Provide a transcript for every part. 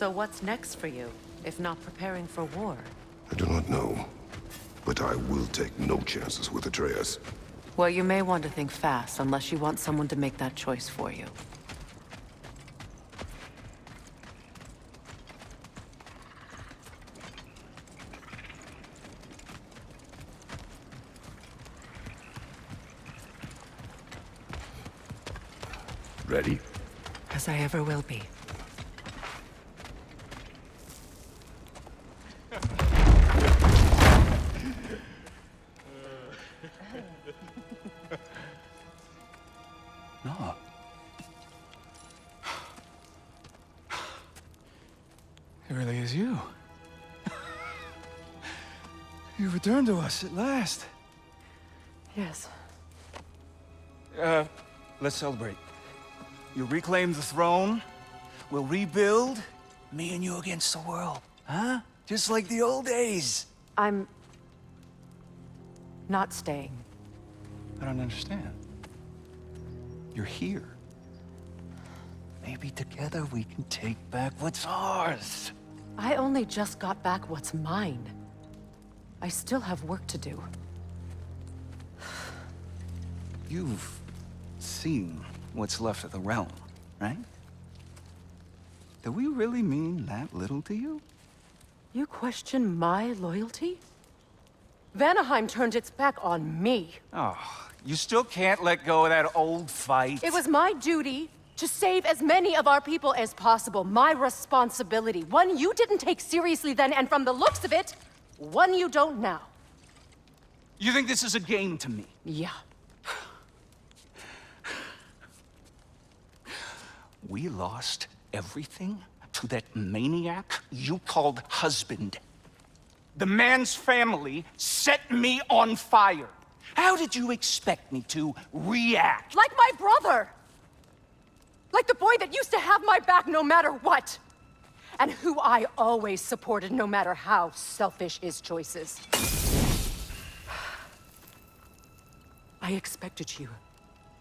So what's next for you, if not preparing for war? I do not know, but I will take no chances with Atreus. Well, you may want to think fast, unless you want someone to make that choice for you. Ready? As I ever will be. No. It really is you. You returned to us at last. Yes. Let's celebrate. You reclaim the throne, we'll rebuild, me and you against the world. Huh? Just like the old days. I'm... not staying. I don't understand. You're here. Maybe together we can take back what's ours. I only just got back what's mine. I still have work to do. You've seen what's left of the realm, right? Do we really mean that little to you? You question my loyalty? Vanaheim turned its back on me. Oh, you still can't let go of that old fight? It was my duty to save as many of our people as possible. My responsibility. One you didn't take seriously then, and from the looks of it, one you don't now. You think this is a game to me? Yeah. We lost everything to that maniac you called husband. The man's family set me on fire. How did you expect me to react? Like my brother! Like the boy that used to have my back no matter what! And who I always supported no matter how selfish his choices. I expected you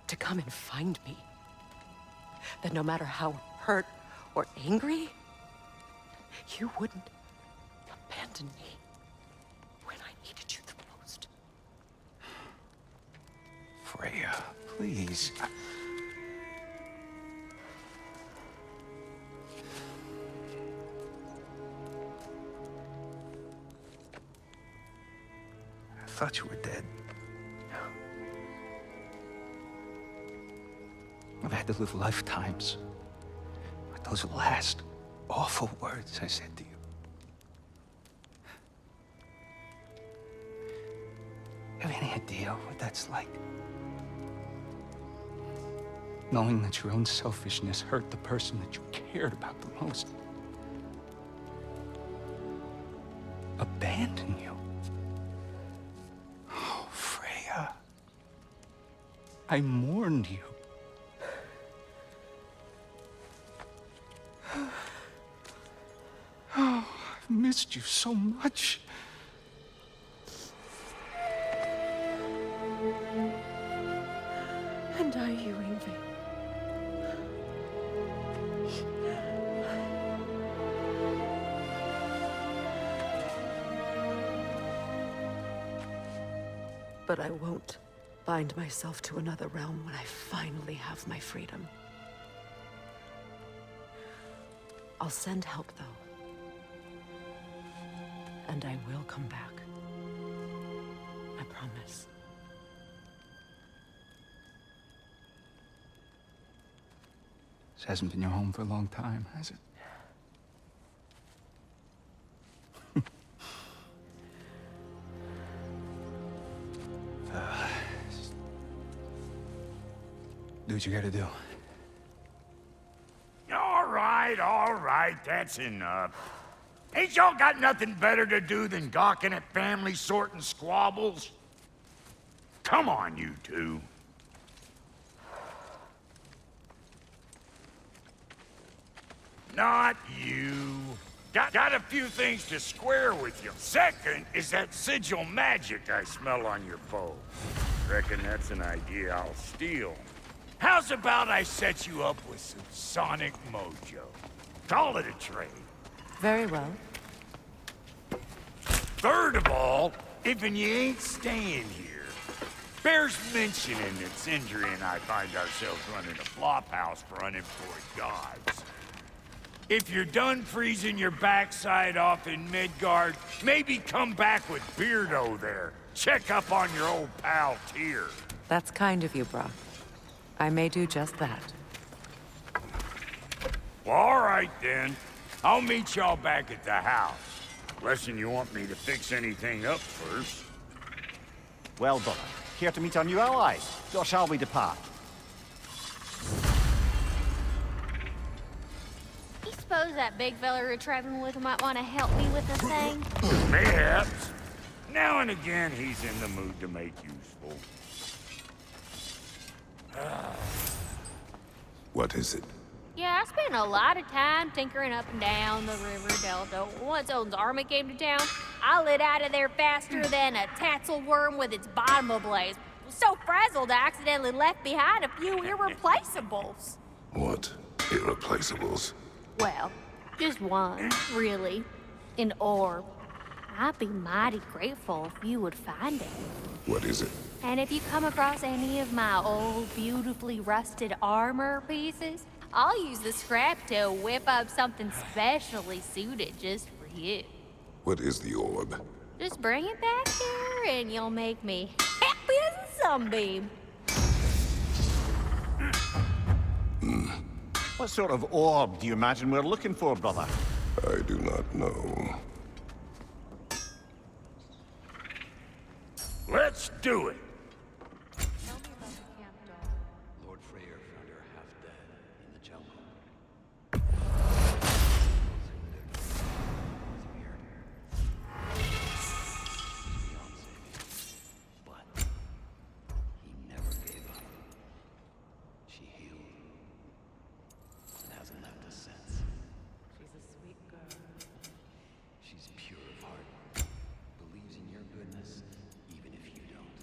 to come and find me. That no matter how hurt or angry, you wouldn't abandon me when I needed you the most. Freya, please. I thought you were dead. I've had to live lifetimes with those last awful words I said to you. Have any idea what that's like? Knowing that your own selfishness hurt the person that you cared about the most. Abandon you. Oh, Freya. I mourned you. Oh, I've missed you so much. And I you, Yngvi. But I won't bind myself to another realm when I finally have my freedom. I'll send help, though. And I will come back. I promise. This hasn't been your home for a long time, has it? Do what you gotta do. All right, that's enough. Ain't y'all got nothing better to do than gawking at family sorting squabbles? Come on, you two. Not you. Got a few things to square with you. Second is that sigil magic I smell on your bow. Reckon that's an idea I'll steal. How's about I set you up with some sonic mojo? Call it a trade. Very well. Third of all, if you ain't staying here, bears mentioning that Sindri and I find ourselves running a flop house for unemployed gods. If you're done freezing your backside off in Midgard, maybe come back with Beardo there. Check up on your old pal Tyr. That's kind of you, Brock. I may do just that. Well, all right then. I'll meet y'all back at the house. Unless you want me to fix anything up first. Well, brother, care to meet our new allies? Or shall we depart? You suppose that big fella you're traveling with might want to help me with the thing? Mayhaps. Now and again, he's in the mood to make useful. What is it? Yeah, I spent a lot of time tinkering up and down the river delta. Once Odin's army came to town, I lit out of there faster than a tassel worm with its bottom ablaze. Was so frazzled I accidentally left behind a few irreplaceables. What? Irreplaceables? Well, just one, really. An orb. I'd be mighty grateful if you would find it. What is it? And if you come across any of my old, beautifully rusted armor pieces, I'll use the scrap to whip up something specially suited just for you. What is the orb? Just bring it back here and you'll make me happy as a sunbeam. What sort of orb do you imagine we're looking for, brother? I do not know. Let's do it. Lord Freyr found her half dead in the jungle. But he never gave up. She healed and hasn't left us since. She's a sweet girl. She's pure of heart, believes in your goodness, even if you don't.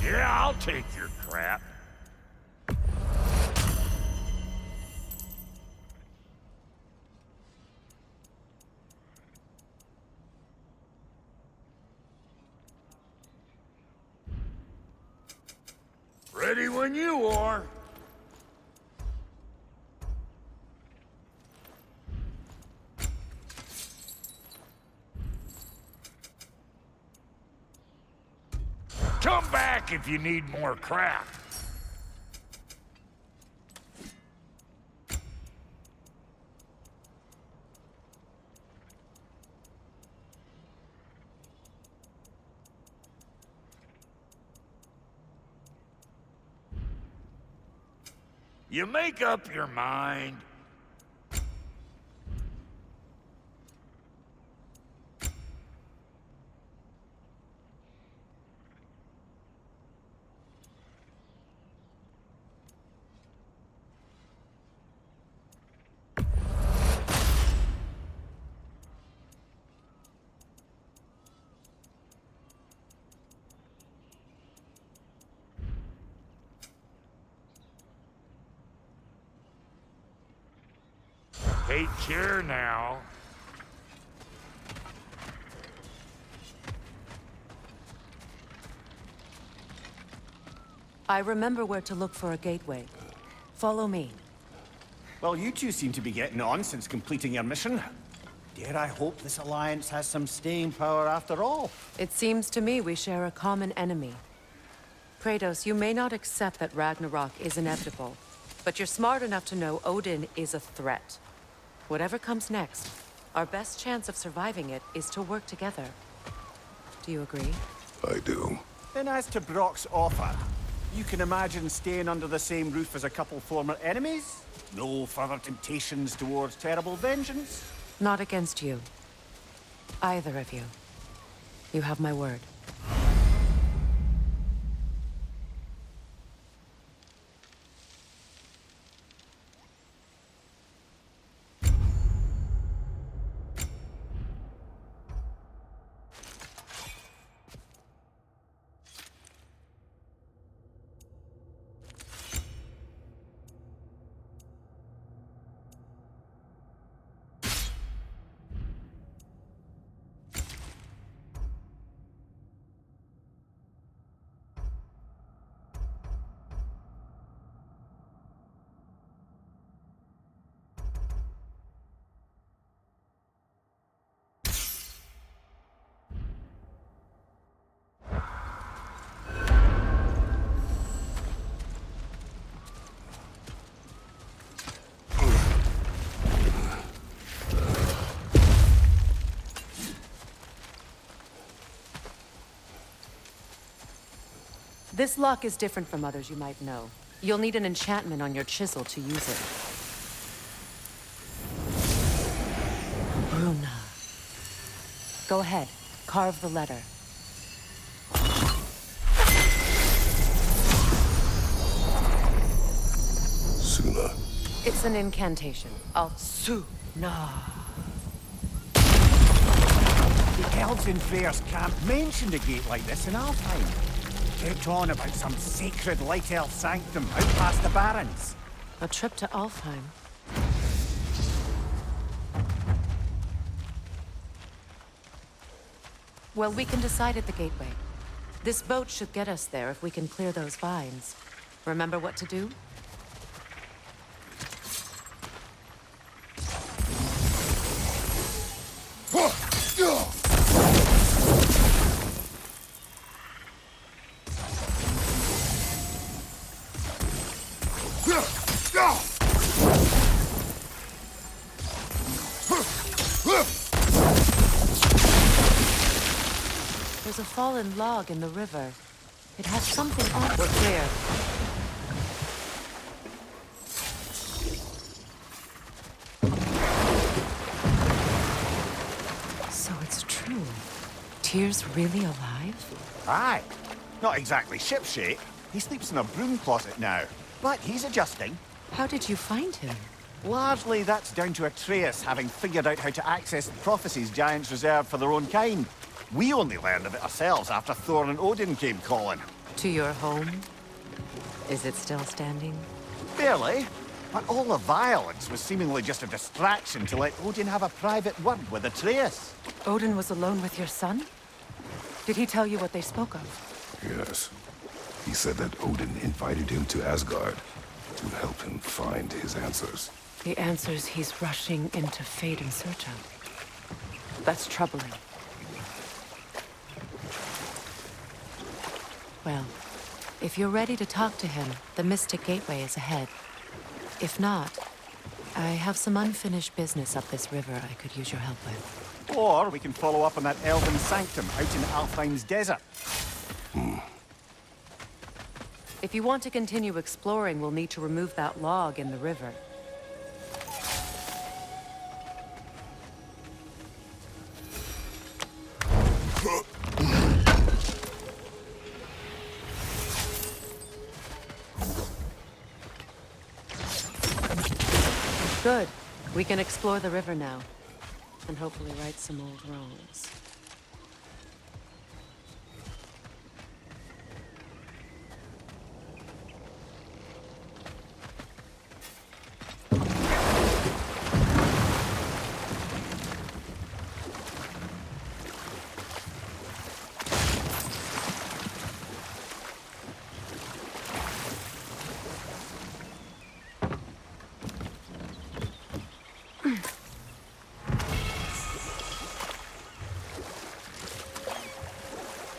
Yeah, I'll take your crap. Ready when you are. Come back if you need more crap. You make up your mind. Take care now. I remember where to look for a gateway. Follow me. Well, you two seem to be getting on since completing your mission. Dare I hope this alliance has some staying power after all? It seems to me we share a common enemy. Kratos, you may not accept that Ragnarok is inevitable, but you're smart enough to know Odin is a threat. Whatever comes next, our best chance of surviving it is to work together. Do you agree? I do. Then as to Brock's offer, you can imagine staying under the same roof as a couple former enemies? No further temptations towards terrible vengeance? Not against you. Either of you. You have my word. This lock is different from others you might know. You'll need an enchantment on your chisel to use it. Bruna. Go ahead. Carve the letter. Suna. It's an incantation. Al-Suna. The elves in Freyr's camp mentioned a gate like this in Alfheim. Kept on about some sacred light elf sanctum out past the Barrens. A trip to Alfheim. Well, we can decide at the gateway. This boat should get us there if we can clear those vines. Remember what to do? There's a fallen log in the river. It has something on. We're clear. So it's true. Tyr's really alive? Aye. Not exactly shipshape. He sleeps in a broom closet now. But he's adjusting. How did you find him? Largely, that's down to Atreus having figured out how to access the prophecies giants reserve for their own kind. We only learned of it ourselves after Thor and Odin came calling. To your home? Is it still standing? Barely. But all the violence was seemingly just a distraction to let Odin have a private word with Atreus. Odin was alone with your son? Did he tell you what they spoke of? Yes. He said that Odin invited him to Asgard to help him find his answers. The answers he's rushing into fate in search of. That's troubling. Well, if you're ready to talk to him, the Mystic Gateway is ahead. If not, I have some unfinished business up this river I could use your help with. Or we can follow up on that elven sanctum out in Alfheim's desert. If you want to continue exploring, we'll need to remove that log in the river. Good. We can explore the river now. And hopefully right some old wrongs.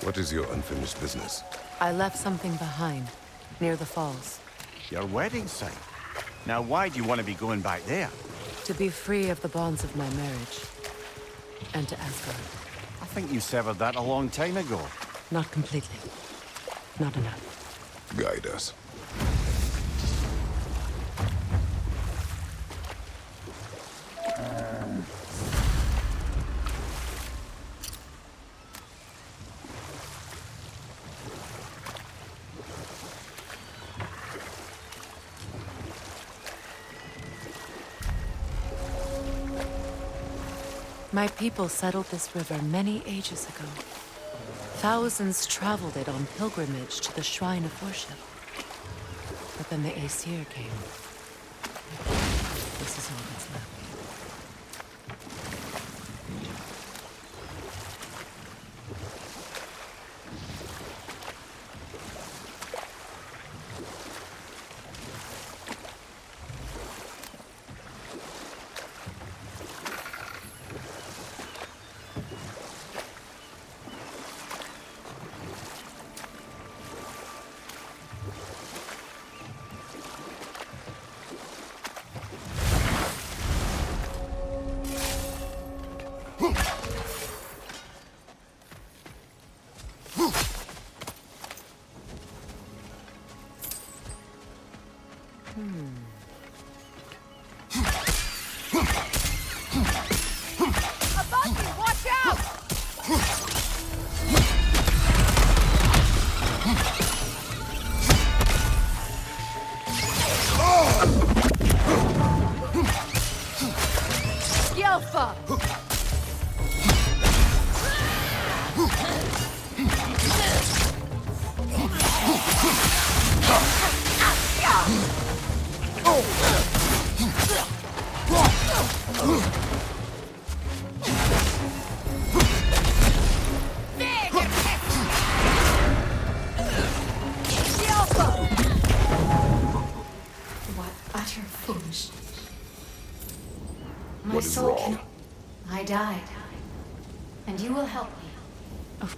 What is your unfinished business? I left something behind, near the falls. Your wedding site. Now why do you want to be going back there? To be free of the bonds of my marriage. And to Asgard. I think you severed that a long time ago. Not completely. Not enough. Guide us. My people settled this river many ages ago. Thousands traveled it on pilgrimage to the shrine of worship. But then the Aesir came. This is all that's left.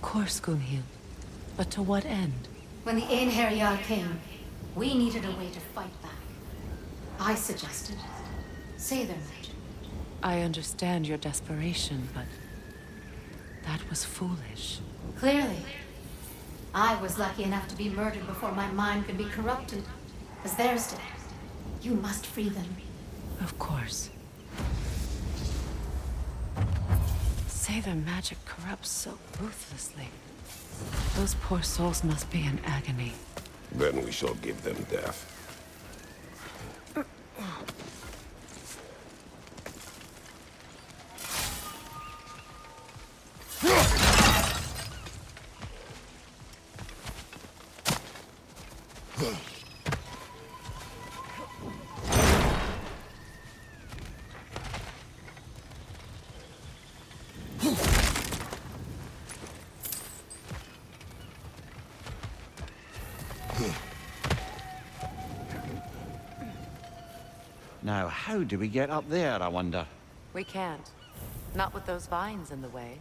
Of course, Gunhild. But to what end? When the Einherjar came, we needed a way to fight back. I suggested Sailor magic. I understand your desperation, but that was foolish. Clearly. I was lucky enough to be murdered before my mind could be corrupted, as theirs did. You must free them. Of course. Sailor magic corrupts so ruthlessly. Those poor souls must be in agony. Then we shall give them death. Now, how do we get up there, I wonder? We can't. Not with those vines in the way.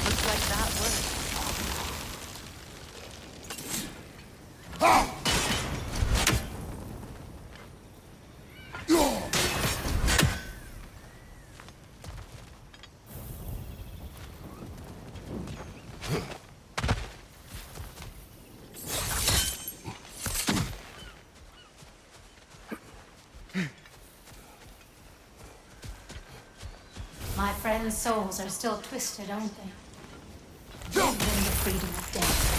Looks like that worked. My friends' souls are still twisted, aren't they? Give them the freedom of death.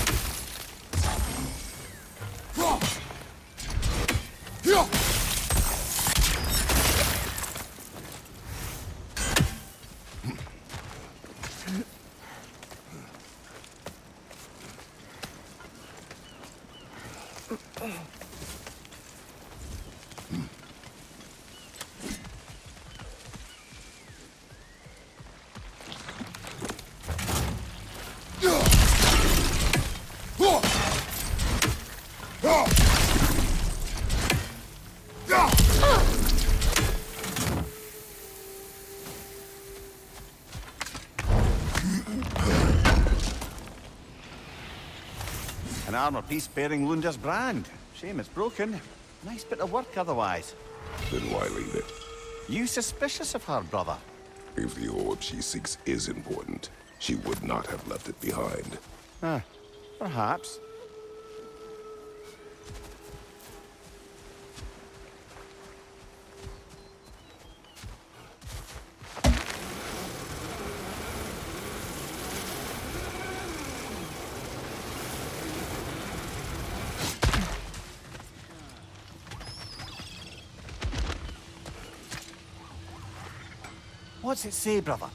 An armor piece bearing Lunda's brand. Shame it's broken. Nice bit of work otherwise. Then why leave it? You suspicious of her, brother? If the orb she seeks is important, she would not have left it behind. Perhaps. What's it say, brother?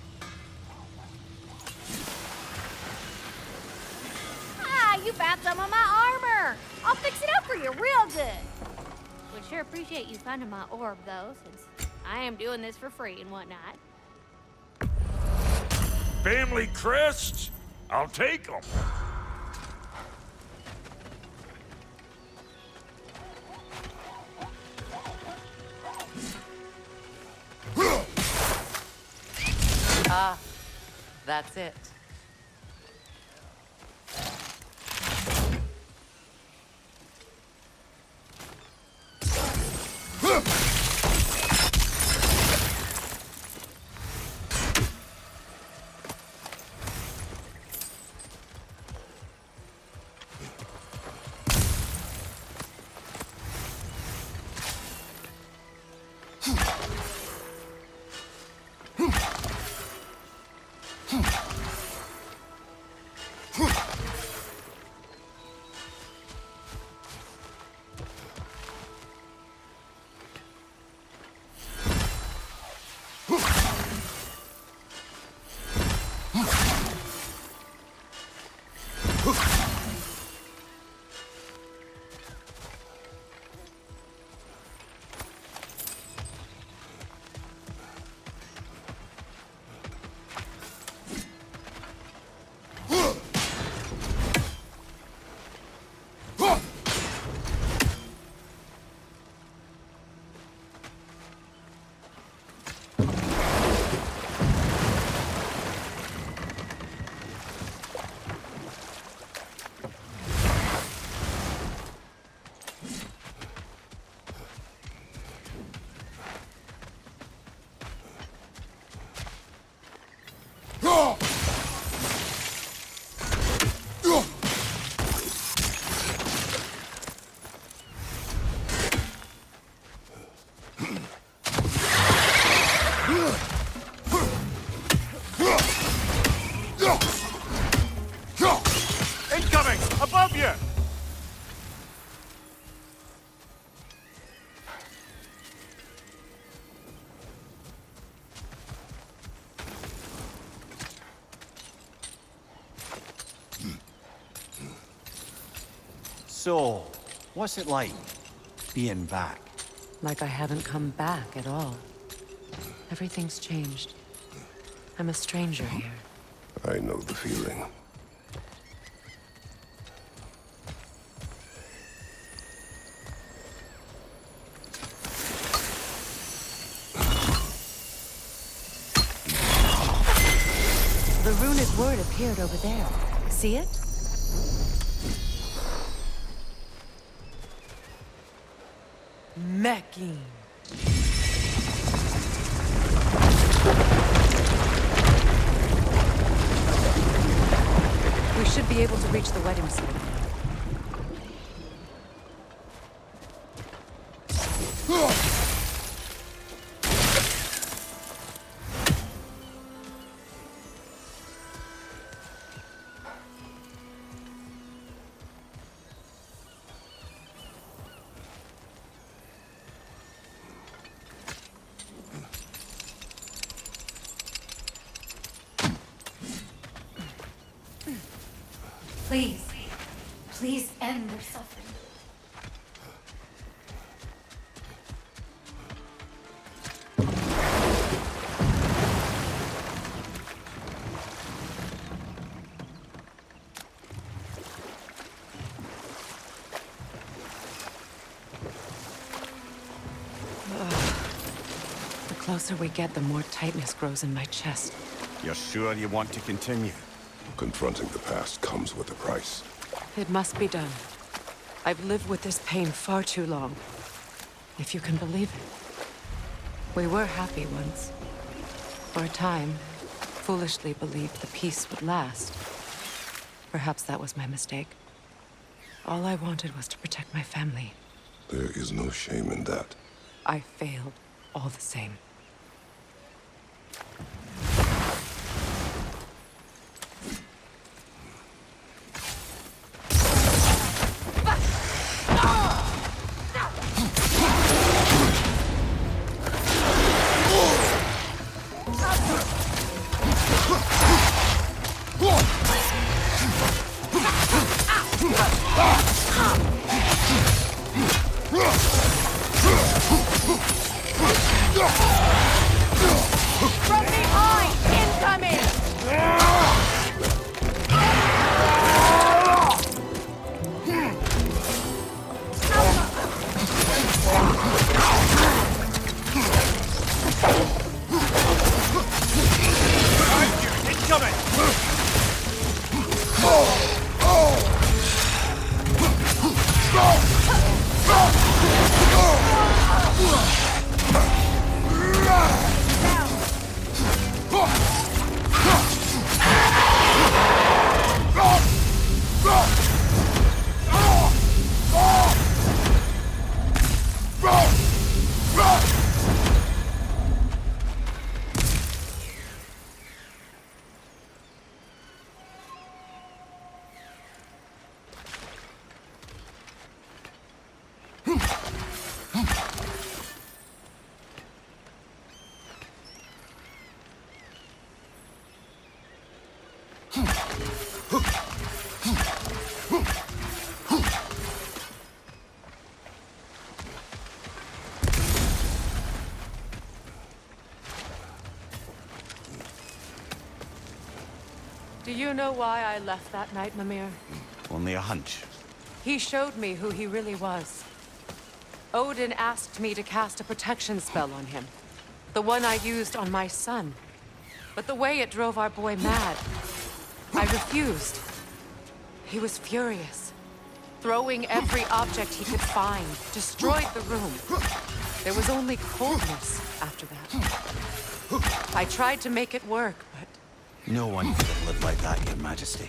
Ah, you found some of my armor. I'll fix it up for you real good. Would sure appreciate you finding my orb, though, since I am doing this for free and whatnot. Family crests? I'll take them. Ah, that's it. So, what's it like, being back? Like I haven't come back at all. Everything's changed. I'm a stranger here. I know the feeling. The runic word appeared over there. See it? Mecking. We should be able to reach the wedding site now. Please, please end their suffering. The closer we get, the more tightness grows in my chest. You're sure you want to continue? Confronting the past comes with a price. It must be done. I've lived with this pain far too long. If you can believe it. We were happy once. For a time, foolishly believed the peace would last. Perhaps that was my mistake. All I wanted was to protect my family. There is no shame in that. I failed, all the same. From behind! Incoming! Do you know why I left that night, Mimir? Only a hunch. He showed me who he really was. Odin asked me to cast a protection spell on him. The one I used on my son. But the way it drove our boy mad, I refused. He was furious, throwing every object he could find, destroyed the room. There was only coldness after that. I tried to make it work, but... No one could have lived like that, Your Majesty.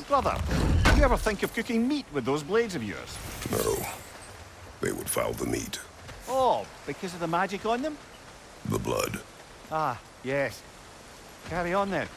Brother, do you ever think of cooking meat with those blades of yours? No. They would foul the meat. Oh, because of the magic on them? The blood. Ah, yes. Carry on then.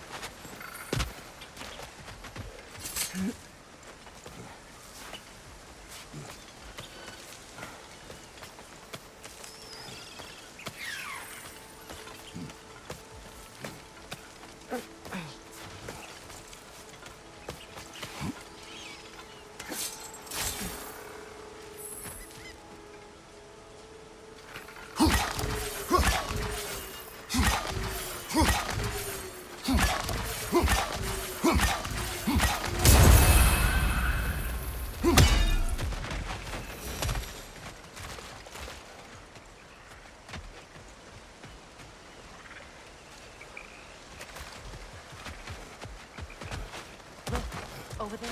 Over there.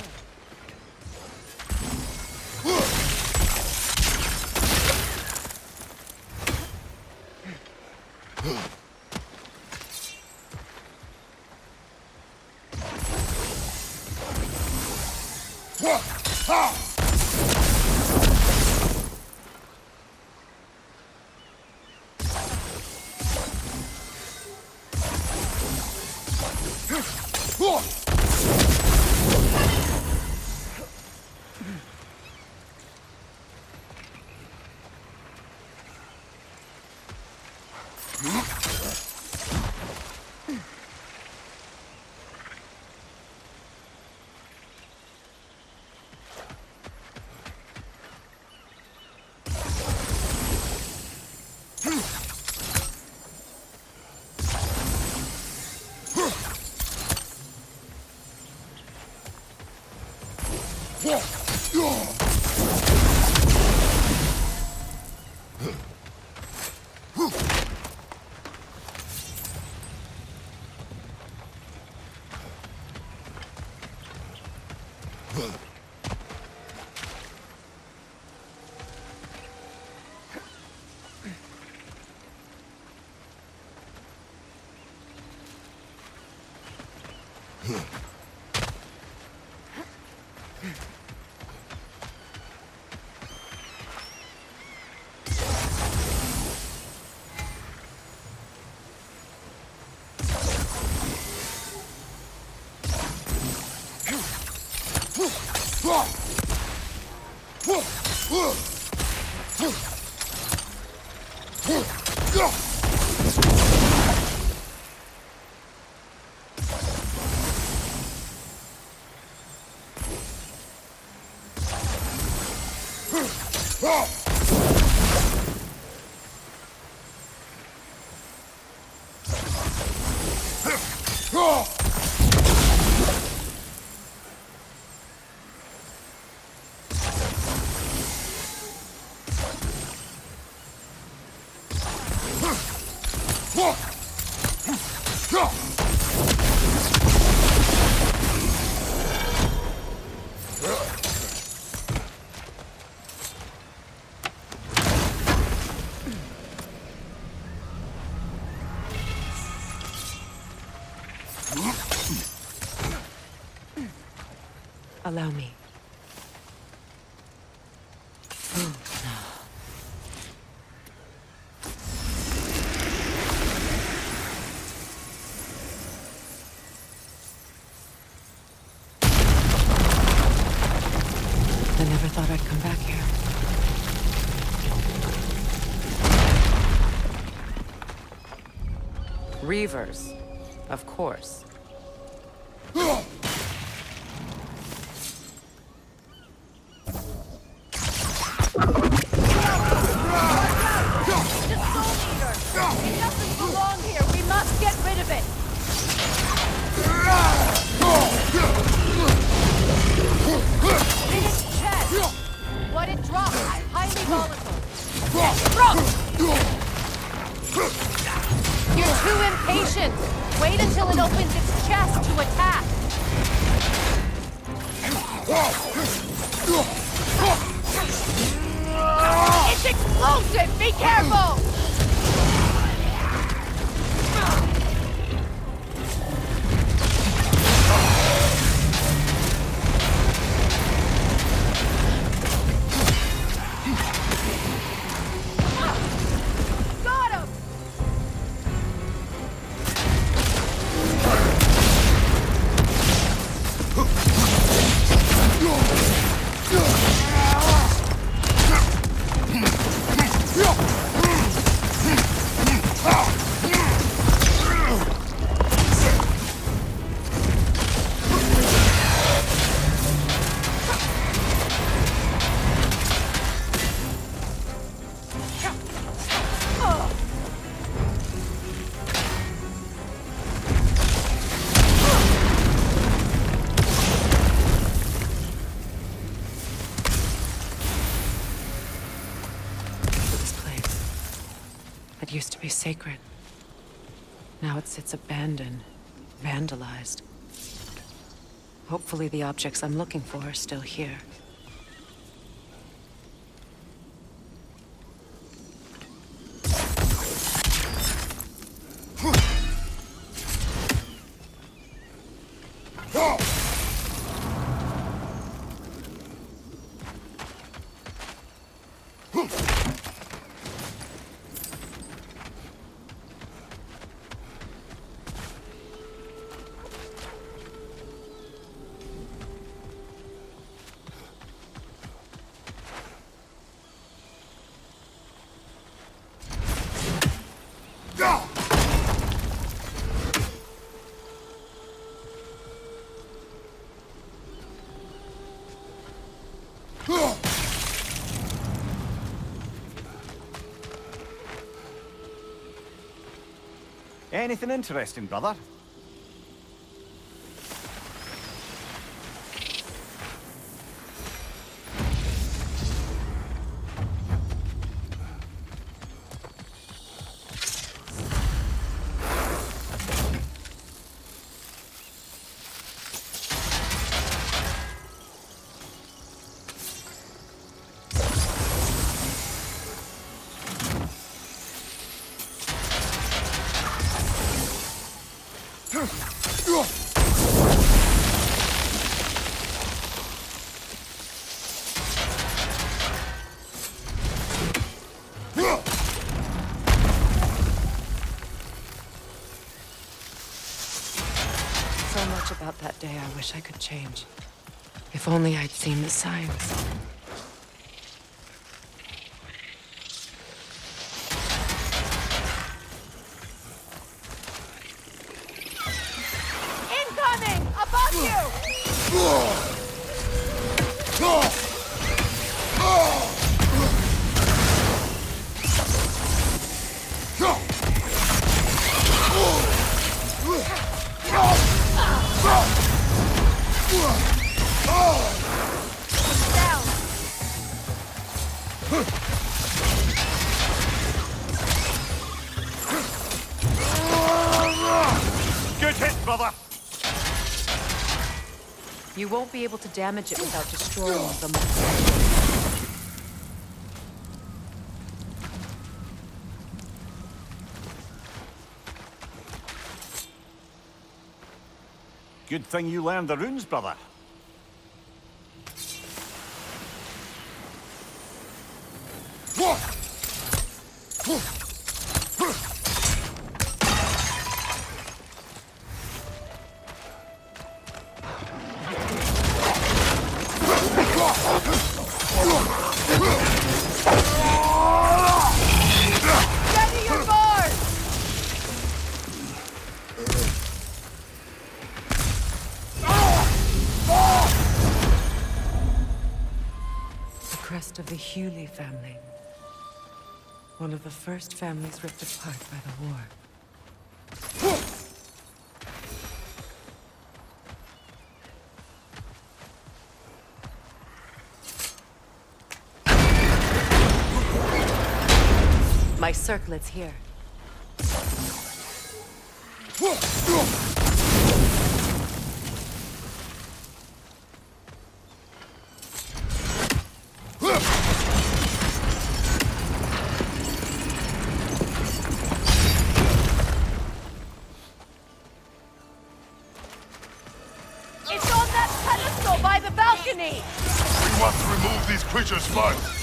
Allow me. I never thought I'd come back here. Reavers, of course. It used to be sacred. Now it sits abandoned, vandalized. Hopefully the objects I'm looking for are still here. Anything interesting, brother? So much about that day I wish I could change. If only I'd seen the signs. Incoming! Above you! Down! Good hit, brother! You won't be able to damage it without destroying the Good thing you learned the runes, brother. Ready your board! The crest of the Hewley family. One of the first families ripped apart by the war. My circlet's here. It's on that pedestal by the balcony! We must remove these creatures first.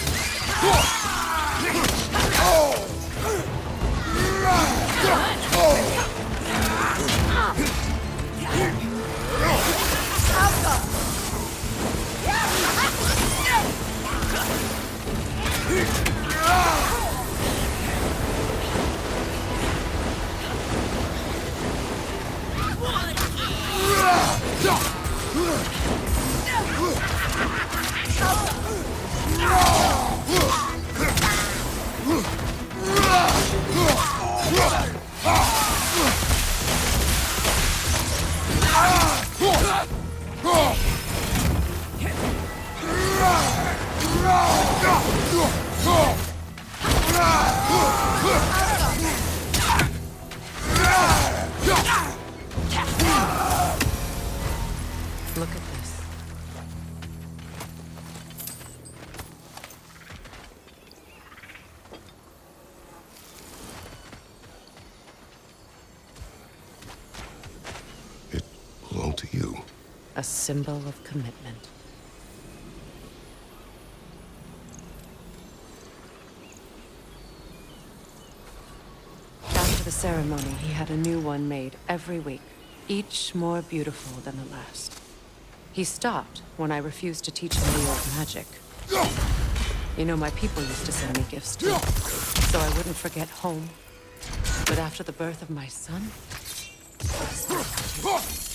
Look at this. It belonged to you. A symbol of commitment. After the ceremony, he had a new one made every week, each more beautiful than the last. He stopped when I refused to teach him the old magic. You know, my people used to send me gifts too, so I wouldn't forget home. But after the birth of my son, I stopped.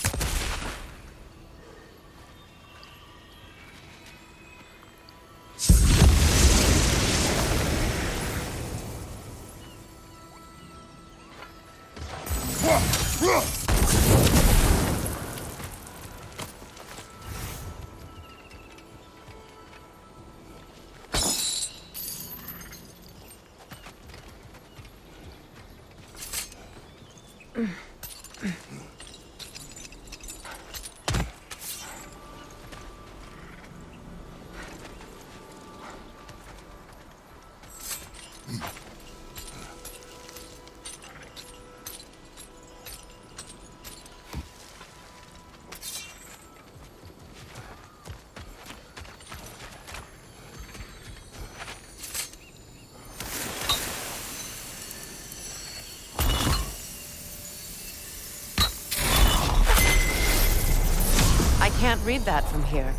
Can't read that from here.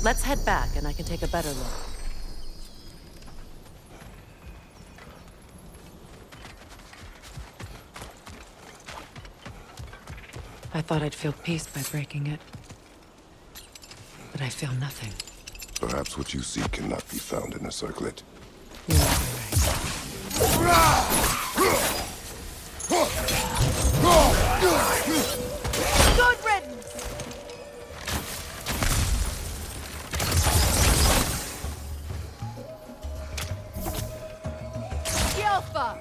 Let's head back and I can take a better look. I thought I'd feel peace by breaking it. But I feel nothing. Perhaps what you seek cannot be found in a circlet. You might be right. Good riddance! Alpha!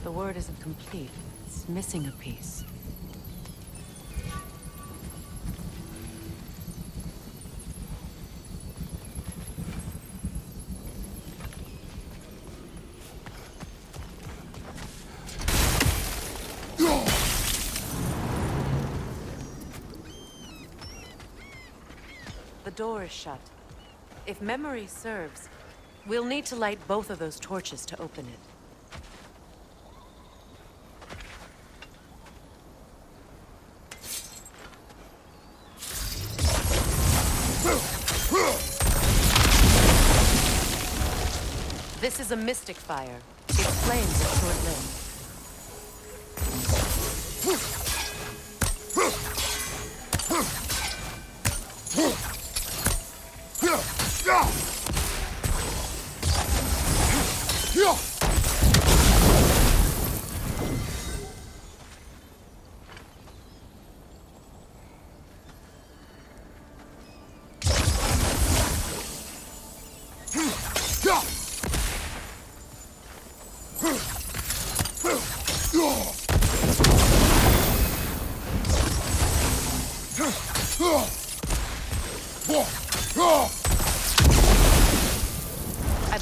The word isn't complete. It's missing a piece. The door is shut. If memory serves, we'll need to light both of those torches to open it. This is a mystic fire. Its flames are short-lived.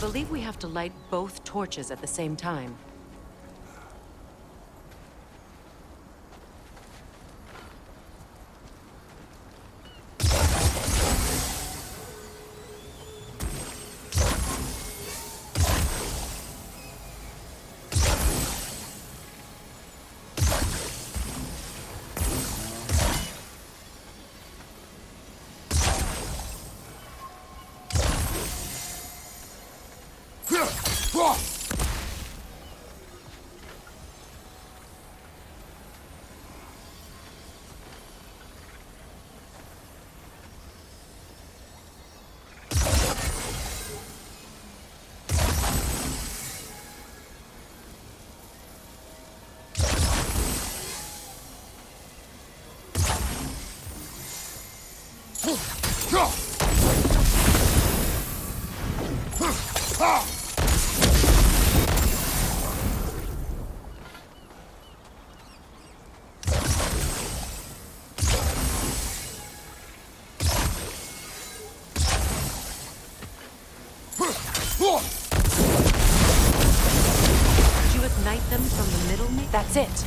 believe we have to light both torches at the same time. Did you ignite them from the middle? That's it.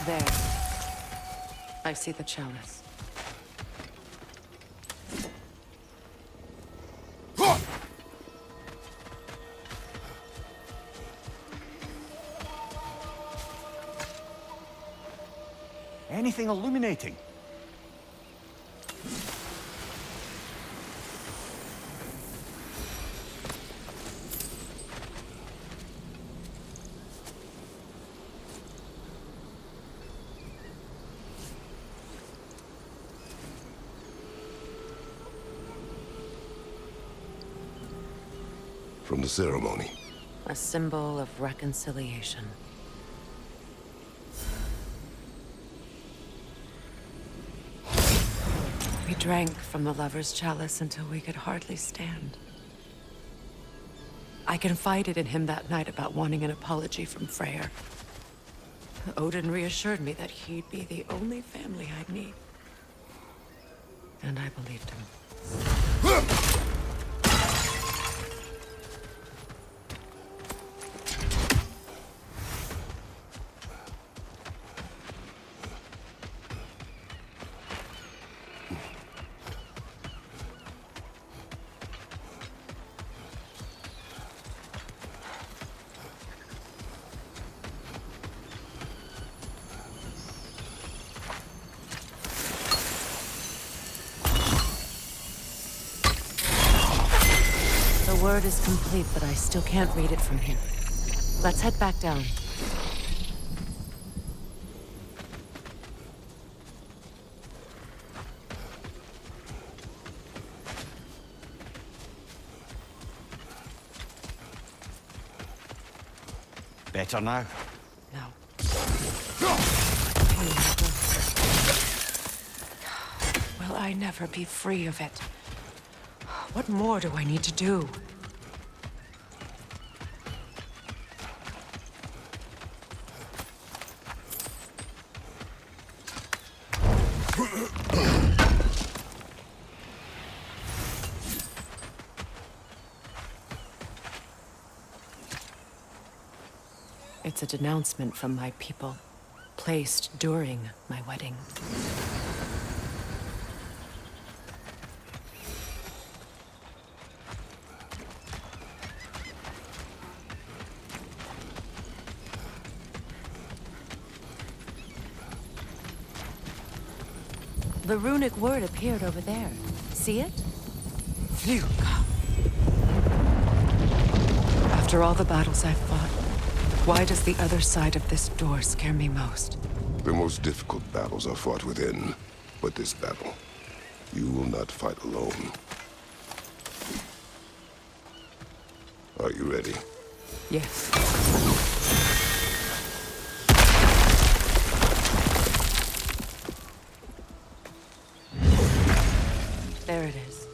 There. I see the chalice. Anything illuminating? From the ceremony. A symbol of reconciliation. We drank from the lover's chalice until we could hardly stand. I confided in him that night about wanting an apology from Freyr. Odin reassured me that he'd be the only family I'd need. And I believed him. word is complete, but I still can't read it from here. Let's head back down. Better now? No. Will I never be free of it? What more do I need to do? It's a denouncement from my people, placed during my wedding. The runic word appeared over there. See it? Phew. After all the battles I've fought, why does the other side of this door scare me most? The most difficult battles are fought within, but this battle, you will not fight alone. Are you ready? Yes. There it is.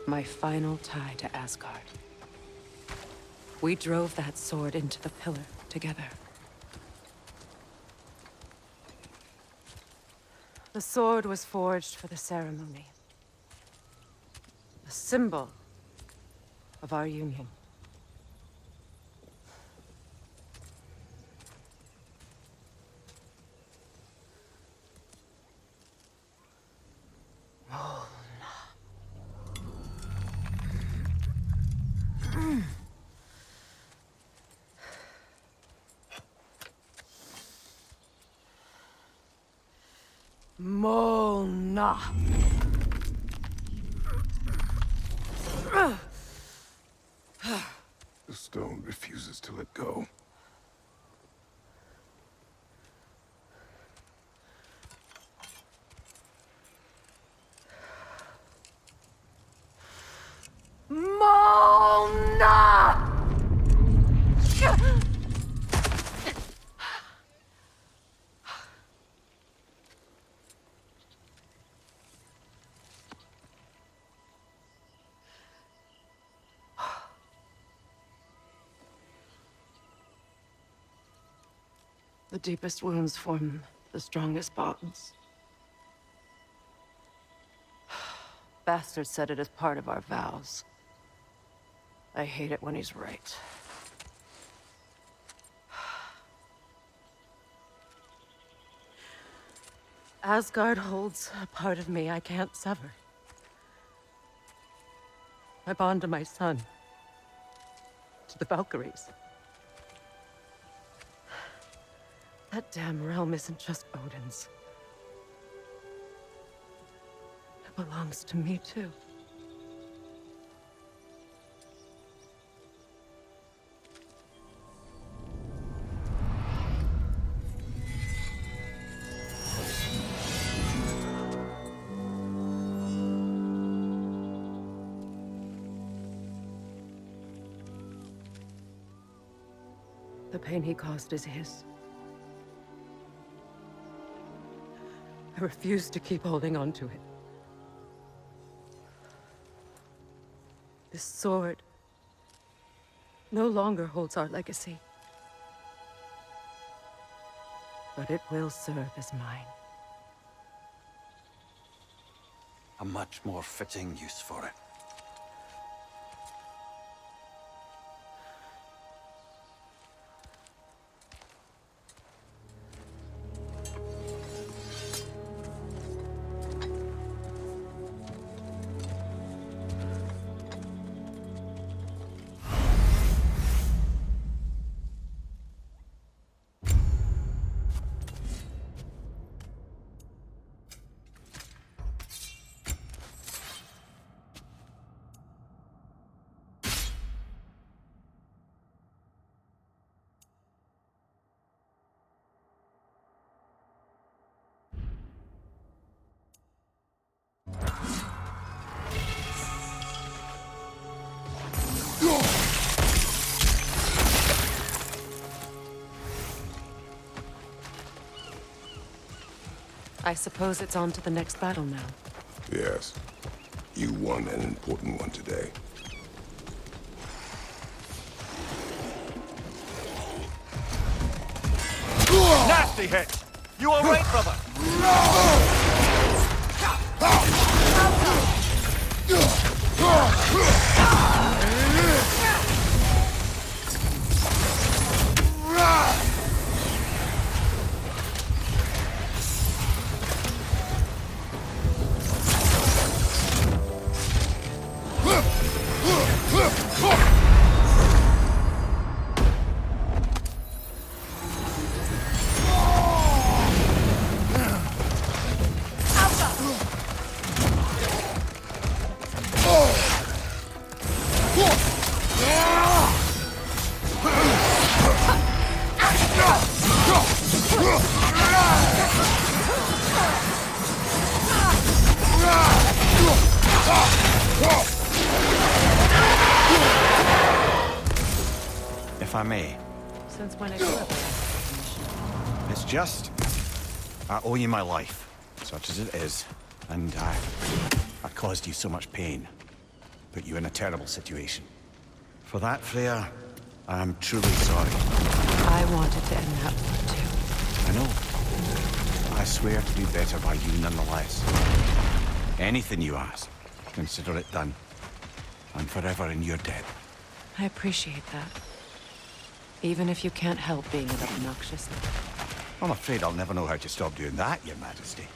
My final tie to Asgard. We drove that sword into the pillar together. The sword was forged for the ceremony. A symbol of our union. Molna. The stone refuses to let go. Molna! The deepest wounds form the strongest bonds. Bastard said it as part of our vows. I hate it when he's right. Asgard holds a part of me I can't sever. I bond to my son. To the Valkyries. That damn realm isn't just Odin's. It belongs to me, too. The pain he caused is his. I refuse to keep holding on to it. This sword no longer holds our legacy. But it will serve as mine. A much more fitting use for it. I suppose it's on to the next battle now. Yes. You won an important one today. Nasty hit! You alright, brother? If I may. Since when have you ever asked permission? It's just... I owe you my life, such as it is. And I caused you so much pain. Put you in a terrible situation. For that, Freya, I'm truly sorry. I wanted to end that war too. I know. I swear to do better by you nonetheless. Anything you ask, consider it done. I'm forever in your debt. I appreciate that. Even if you can't help being an obnoxious. I'm afraid I'll never know how to stop doing that, Your Majesty.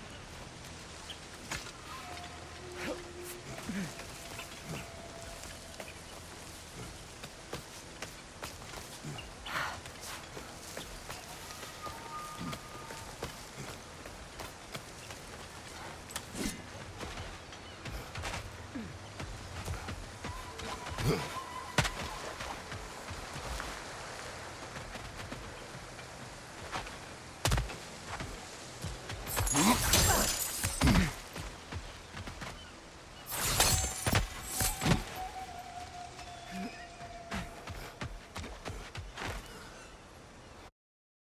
Huh.